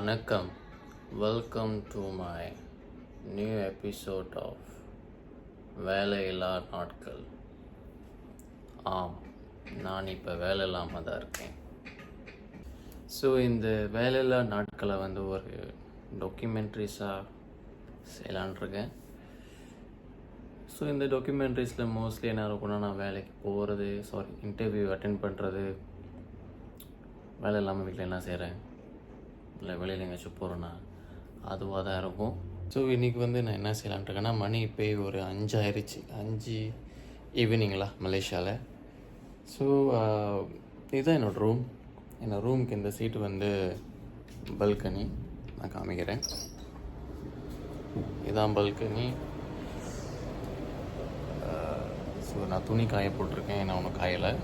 வணக்கம். Welcome to my new episode of வேலையில்லா நாட்கள். ஆம், நான் இப்போ வேலை இல்லாமல் தான் இருக்கேன். ஸோ இந்த வேலையில்லா நாட்களை ஒரு டாக்குமெண்ட்ரிஸாக செய்யலான்ட்ருக்கேன். ஸோ இந்த டாக்குமெண்ட்ரிஸில் மோஸ்ட்லி என்ன இருக்குன்னா, நான் வேலைக்கு போகிறது, இன்டர்வியூ அட்டென்ட் பண்ணுறது, வேலை இல்லாமல் வீட்டில் என்ன செய்கிறேன், இல்லை வெளியில் எங்கேயாச்சும் போகிறேன்னா அதுவாக தான் இருக்கும். ஸோ இன்றைக்கி நான் என்ன செய்யலான்ட்ருக்கேன்னா, மணி இப்போ ஒரு 5 ஆயிடுச்சு, 5 ஈவினிங்களா மலேசியாவில். ஸோ இதுதான் என்னோடய ரூம். என்னோடய ரூமுக்கு இந்த சீட்டு பல்கனி. நான் காமிக்கிறேன். இதான் பல்கனி. ஸோ நான் துணி காய போட்டிருக்கேன், நான் ஒன்றும் காயலை.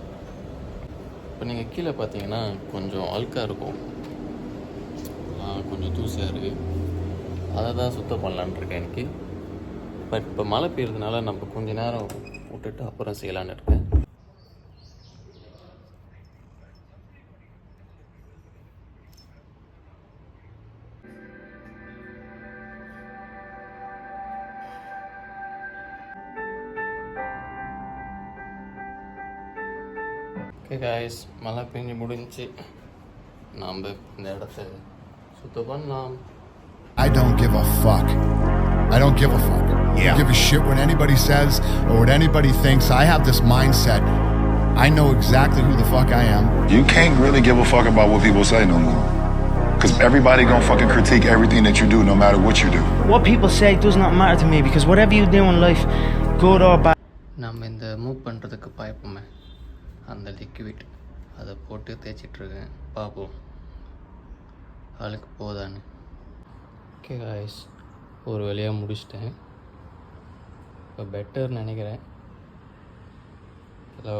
இப்போ நீங்கள் கீழே பார்த்தீங்கன்னா கொஞ்சம் அழுக்காக இருக்கும், கொஞ்சம் தூசியாக இருக்குது. அதை தான் சுத்தம் பண்ணலான்னு இருக்கேன் எனக்கு. பட் இப்போ மழை பெய்யறதுனால நம்ம கொஞ்சம் நேரம் விட்டுட்டு அப்புறம் செய்யலான்னு இருக்கேன். ஓகே காய்ஸ், மழை பெஞ்சு முடிஞ்சு நாம் இந்த இடத்த சுத்தம் பண்ணலாம். I don't give a fuck. I don't give a fuck. Yeah. I give a shit what anybody says or what anybody thinks. I have this mindset. I know exactly who the fuck I am. You can't really give a fuck about what people say no more. Because everybody gonna fucking critique everything that you do, no matter what you do. What people say does not matter to me, because whatever you do in life, good or bad. நம்ம இந்த move பண்ணுறதுக்கு பாய்ப்போமே, அந்த liquid அதை போட்டு தேய்ச்சிட்ருக்கேன். பார்ப்போம் ஆளுக்கு போதான்னு. Okay guys, ஒரு வழியாக முடிச்சிட்டேன். இப்போ பெட்டர்னு நினைக்கிறேன். ஹலோ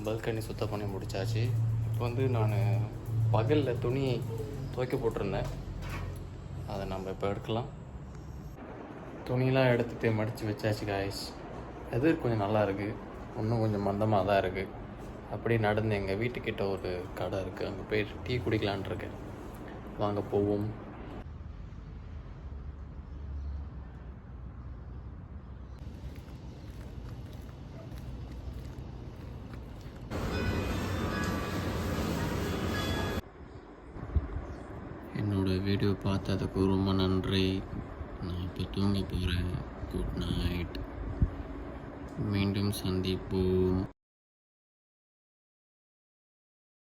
பல்கனி சுத்தம் பண்ணி முடிச்சாச்சு. இப்போ நான் பகலில் துணி துவைக்க போட்டிருந்தேன், அதை நம்ம இப்போ எடுக்கலாம். துணியெலாம் எடுத்துகிட்டு மடித்து வச்சாச்சு காய்ஸ். எது கொஞ்சம் நல்லா இருக்குது, இன்னும் கொஞ்சம் மந்தமாக தான் இருக்குது. அப்படியே நடந்து எங்கள் வீட்டுக்கிட்ட ஒரு கடை இருக்குது, அங்கே போய் டீ குடிக்கலான் இருக்கேன். வாங்க போவோம். என்னோடய வீடியோ பார்த்ததுக்கு ரொம்ப நன்றி. நான் இப்போ தூங்க போகிறேன். Good night. மீண்டும் சந்திப்போம்.